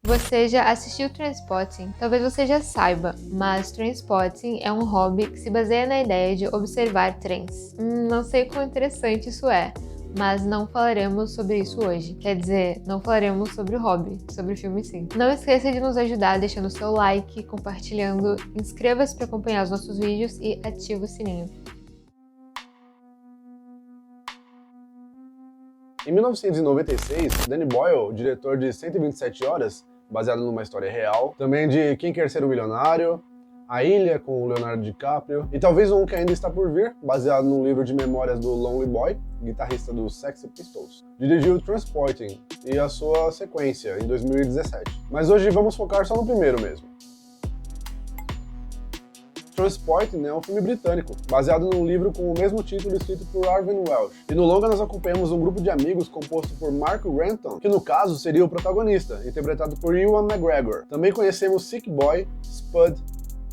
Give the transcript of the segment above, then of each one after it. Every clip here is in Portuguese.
Você já assistiu Trainspotting? Talvez você já saiba, mas Trainspotting é um hobby que se baseia na ideia de observar trens. Não sei quão interessante isso é, mas não falaremos sobre isso hoje. Quer dizer, não falaremos sobre o hobby, sobre o filme sim. Não esqueça de nos ajudar deixando seu like, compartilhando, inscreva-se para acompanhar os nossos vídeos e ative o sininho. Em 1996, Danny Boyle, diretor de 127 Horas, baseado numa história real, também de Quem Quer Ser um Milionário, A Ilha, com o Leonardo DiCaprio, e talvez um que ainda está por vir, baseado num livro de memórias do Lonely Boy, guitarrista dos Sex Pistols, dirigiu Trainspotting e a sua sequência, em 2017. Mas hoje vamos focar só no primeiro mesmo. Trainspotting é um filme britânico, baseado num livro com o mesmo título escrito por Irvine Welsh. E no longa nós acompanhamos um grupo de amigos composto por Mark Renton, que no caso seria o protagonista, interpretado por Ewan McGregor. Também conhecemos Sick Boy, Spud,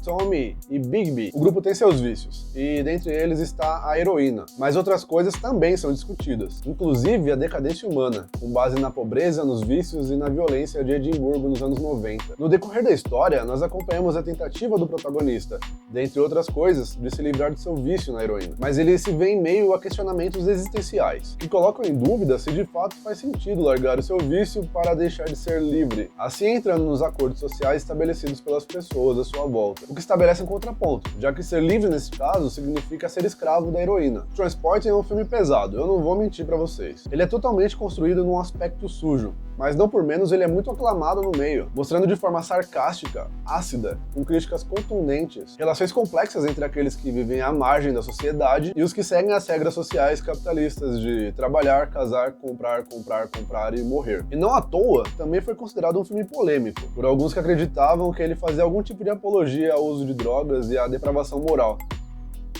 Tommy e Bigby. O grupo tem seus vícios, e dentre eles está a heroína, mas outras coisas também são discutidas, inclusive a decadência humana, com base na pobreza, nos vícios e na violência de Edimburgo nos anos 90. No decorrer da história, nós acompanhamos a tentativa do protagonista, dentre outras coisas, de se livrar de seu vício na heroína, mas ele se vê em meio a questionamentos existenciais, que colocam em dúvida se de fato faz sentido largar o seu vício para deixar de ser livre, assim entrando nos acordos sociais estabelecidos pelas pessoas à sua volta, o que estabelece um contraponto, já que ser livre nesse caso significa ser escravo da heroína. Trainspotting é um filme pesado, eu não vou mentir pra vocês. Ele é totalmente construído num aspecto sujo, mas não por menos ele é muito aclamado no meio, mostrando de forma sarcástica, ácida, com críticas contundentes, relações complexas entre aqueles que vivem à margem da sociedade e os que seguem as regras sociais capitalistas de trabalhar, casar, comprar, comprar, comprar e morrer. E não à toa, também foi considerado um filme polêmico, por alguns que acreditavam que ele fazia algum tipo de apologia ao uso de drogas e à depravação moral.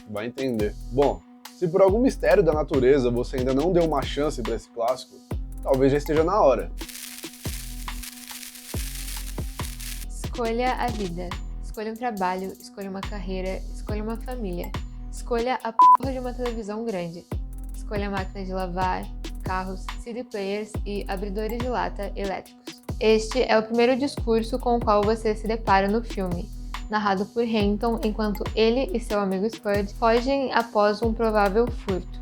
Vai entender. Bom, se por algum mistério da natureza você ainda não deu uma chance para esse clássico, talvez já esteja na hora. Escolha a vida. Escolha um trabalho, escolha uma carreira, escolha uma família. Escolha a porra de uma televisão grande. Escolha máquina de lavar, carros, CD players e abridores de lata elétricos. Este é o primeiro discurso com o qual você se depara no filme, narrado por Renton enquanto ele e seu amigo Spud fogem após um provável furto.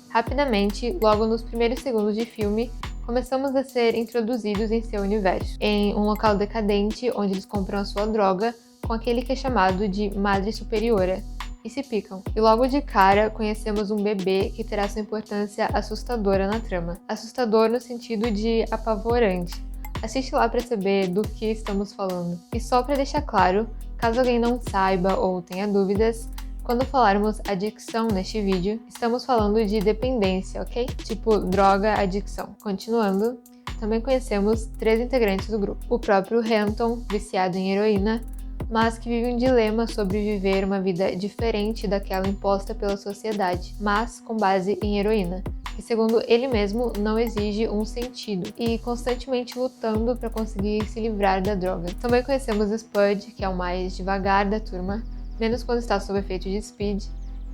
Rapidamente, logo nos primeiros segundos de filme, começamos a ser introduzidos em seu universo, em um local decadente onde eles compram a sua droga com aquele que é chamado de Madre Superiora, e se picam. E logo de cara conhecemos um bebê que terá sua importância assustadora na trama. Assustador no sentido de apavorante. Assiste lá para saber do que estamos falando. E só para deixar claro, caso alguém não saiba ou tenha dúvidas, quando falarmos adicção neste vídeo, estamos falando de dependência, ok? Tipo droga, adicção. Continuando, também conhecemos 3 integrantes do grupo. O próprio Renton, viciado em heroína, mas que vive um dilema sobre viver uma vida diferente daquela imposta pela sociedade, mas com base em heroína, que segundo ele mesmo não exige um sentido, e constantemente lutando para conseguir se livrar da droga. Também conhecemos Spud, que é o mais devagar da turma, menos quando está sob efeito de speed,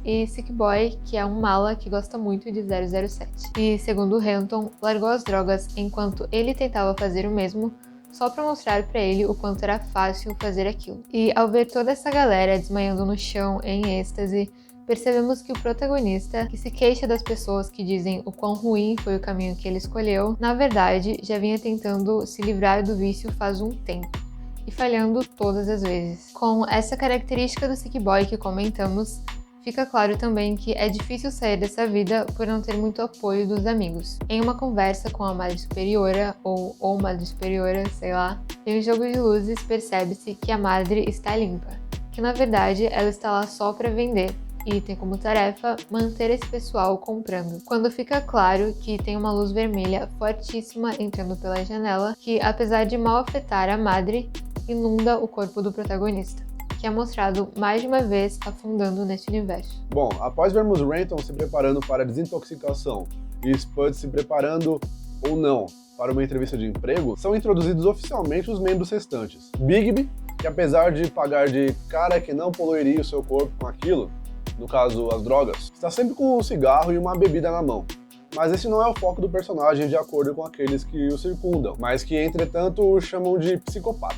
e Sick Boy, que é um mala que gosta muito de 007. E segundo Renton, largou as drogas enquanto ele tentava fazer o mesmo, só para mostrar para ele o quanto era fácil fazer aquilo. E ao ver toda essa galera desmaiando no chão em êxtase, percebemos que o protagonista, que se queixa das pessoas que dizem o quão ruim foi o caminho que ele escolheu, na verdade já vinha tentando se livrar do vício faz um tempo, e falhando todas as vezes. Com essa característica do Sick Boy que comentamos, fica claro também que é difícil sair dessa vida por não ter muito apoio dos amigos. Em uma conversa com a Madre Superiora, ou Madre Superiora, sei lá, em um jogo de luzes percebe-se que a Madre está limpa, que na verdade ela está lá só para vender, e tem como tarefa manter esse pessoal comprando. Quando fica claro que tem uma luz vermelha fortíssima entrando pela janela, que apesar de mal afetar a Madre, inunda o corpo do protagonista, que é mostrado mais de uma vez afundando nesse universo. Bom, após vermos Renton se preparando para a desintoxicação e Spud se preparando, ou não, para uma entrevista de emprego, são introduzidos oficialmente os membros restantes. Bigby, que apesar de pagar de cara que não poluiria o seu corpo com aquilo, no caso as drogas, está sempre com um cigarro e uma bebida na mão. Mas esse não é o foco do personagem de acordo com aqueles que o circundam, mas que entretanto o chamam de psicopata.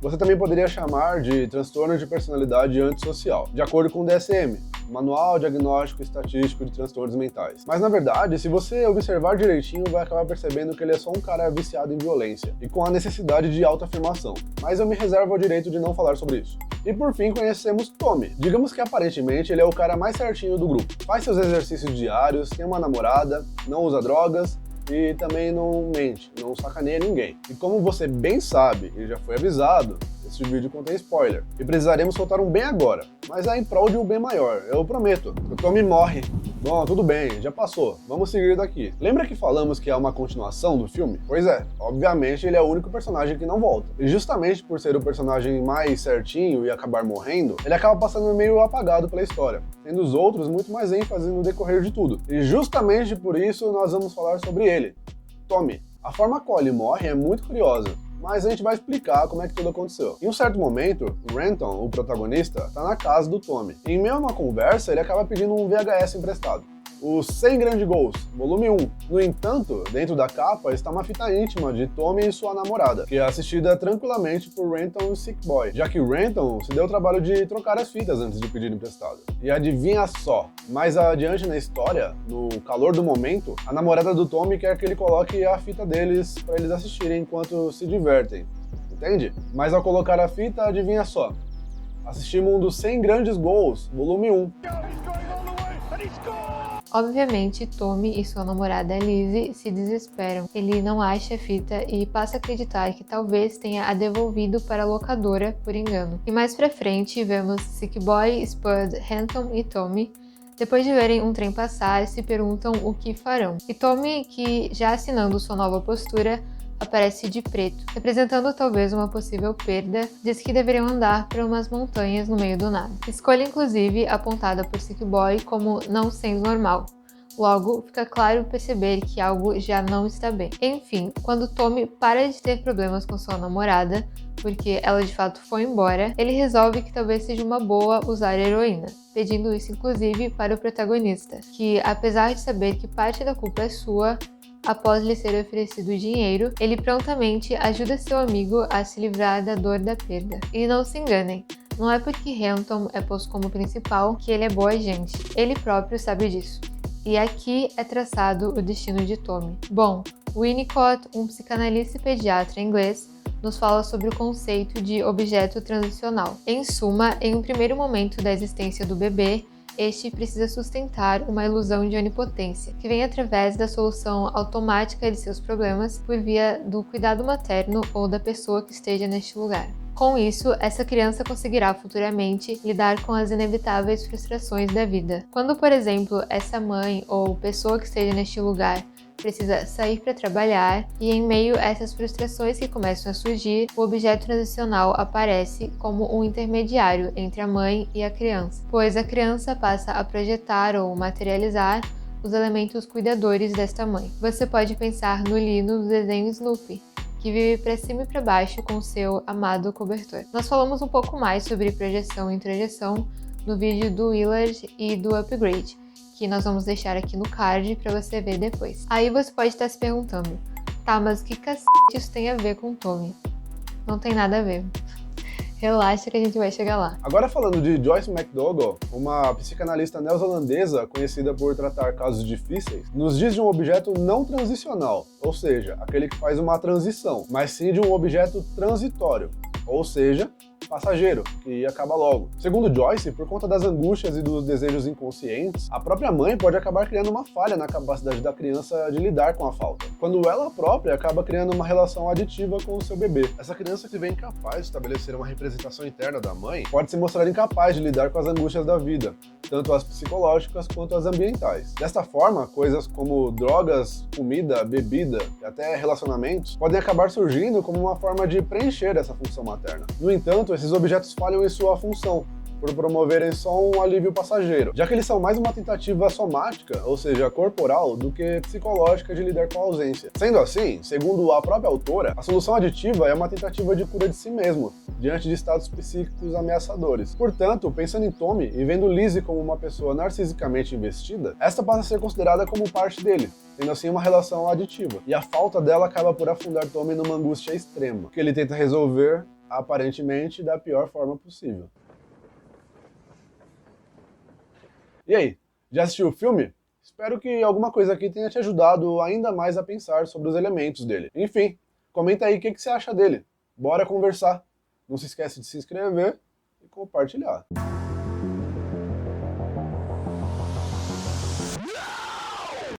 Você também poderia chamar de transtorno de personalidade antissocial, de acordo com o DSM, Manual Diagnóstico e Estatístico de Transtornos Mentais. Mas na verdade, se você observar direitinho, vai acabar percebendo que ele é só um cara viciado em violência e com a necessidade de autoafirmação. Mas eu me reservo o direito de não falar sobre isso. E por fim, conhecemos Tommy. Digamos que aparentemente ele é o cara mais certinho do grupo. Faz seus exercícios diários, tem uma namorada, não usa drogas, e também não mente, não sacaneia ninguém. E como você bem sabe e já foi avisado, esse vídeo contém spoiler. E precisaremos soltar um bem agora, mas é em prol de um bem maior, eu prometo. O Tommy morre. Bom, tudo bem, já passou. Vamos seguir daqui. Lembra que falamos que é uma continuação do filme? Pois é, obviamente ele é o único personagem que não volta. E justamente por ser o personagem mais certinho e acabar morrendo, ele acaba passando meio apagado pela história, tendo os outros muito mais ênfase no decorrer de tudo. E justamente por isso nós vamos falar sobre ele, Tommy. A forma qual ele morre é muito curiosa, mas a gente vai explicar como é que tudo aconteceu. Em um certo momento, Renton, o protagonista, tá na casa do Tommy. Em meio a uma conversa, ele acaba pedindo um VHS emprestado. Os 100 Grandes Gols, volume 1. No entanto, dentro da capa está uma fita íntima de Tommy e sua namorada, que é assistida tranquilamente por Renton e o Sick Boy, já que Renton se deu o trabalho de trocar as fitas antes de pedir emprestado. E adivinha só, mais adiante na história, no calor do momento, a namorada do Tommy quer que ele coloque a fita deles para eles assistirem enquanto se divertem, entende? Mas ao colocar a fita, adivinha só, assistimos um dos 100 Grandes Gols, volume 1. Obviamente, Tommy e sua namorada Lizzie se desesperam. Ele não acha a fita e passa a acreditar que talvez tenha a devolvido para a locadora por engano. E mais pra frente, vemos Sick Boy, Spud, Renton e Tommy. Depois de verem um trem passar, se perguntam o que farão. E Tommy, que já assinando sua nova postura, aparece de preto, representando talvez uma possível perda, diz que deveriam andar para umas montanhas no meio do nada. Escolha inclusive apontada por Sick Boy como não sendo normal. Logo, fica claro perceber que algo já não está bem. Enfim, quando Tommy para de ter problemas com sua namorada, porque ela de fato foi embora, ele resolve que talvez seja uma boa usar heroína, pedindo isso inclusive para o protagonista, que apesar de saber que parte da culpa é sua, após lhe ser oferecido dinheiro, ele prontamente ajuda seu amigo a se livrar da dor da perda. E não se enganem, não é porque Renton é posto como principal que ele é boa gente, ele próprio sabe disso. E aqui é traçado o destino de Tommy. Bom, Winnicott, um psicanalista e pediatra inglês, nos fala sobre o conceito de objeto transicional. Em suma, em um primeiro momento da existência do bebê, este precisa sustentar uma ilusão de onipotência, que vem através da solução automática de seus problemas por via do cuidado materno ou da pessoa que esteja neste lugar. Com isso, essa criança conseguirá futuramente lidar com as inevitáveis frustrações da vida. Quando, por exemplo, essa mãe ou pessoa que esteja neste lugar precisa sair para trabalhar e em meio a essas frustrações que começam a surgir, o objeto transicional aparece como um intermediário entre a mãe e a criança, pois a criança passa a projetar ou materializar os elementos cuidadores desta mãe. Você pode pensar no Lino do desenho Snoopy, que vive para cima e para baixo com seu amado cobertor. Nós falamos um pouco mais sobre projeção e introjeção no vídeo do Willard e do Upgrade, que nós vamos deixar aqui no card para você ver depois. Aí você pode estar se perguntando, tá, mas que cacete isso tem a ver com Tommy? Não tem nada a ver. Relaxa que a gente vai chegar lá. Agora falando de Joyce McDougall, uma psicanalista neozelandesa conhecida por tratar casos difíceis, nos diz de um objeto não transicional, ou seja, aquele que faz uma transição, mas sim de um objeto transitório, ou seja, passageiro, que acaba logo. Segundo Joyce, por conta das angústias e dos desejos inconscientes, a própria mãe pode acabar criando uma falha na capacidade da criança de lidar com a falta, quando ela própria acaba criando uma relação aditiva com o seu bebê. Essa criança que vem incapaz de estabelecer uma representação interna da mãe pode se mostrar incapaz de lidar com as angústias da vida, tanto as psicológicas quanto as ambientais. Desta forma, coisas como drogas, comida, bebida e até relacionamentos podem acabar surgindo como uma forma de preencher essa função materna. No entanto, esses objetos falham em sua função, por promoverem só um alívio passageiro, já que eles são mais uma tentativa somática, ou seja, corporal, do que psicológica de lidar com a ausência. Sendo assim, segundo a própria autora, a solução aditiva é uma tentativa de cura de si mesmo, diante de estados psíquicos ameaçadores. Portanto, pensando em Tommy e vendo Lizzie como uma pessoa narcisicamente investida, esta passa a ser considerada como parte dele, tendo assim uma relação aditiva. E a falta dela acaba por afundar Tommy numa angústia extrema, que ele tenta resolver, aparentemente, da pior forma possível. E aí, já assistiu o filme? Espero que alguma coisa aqui tenha te ajudado ainda mais a pensar sobre os elementos dele. Enfim, comenta aí o que você acha dele. Bora conversar. Não se esquece de se inscrever e compartilhar.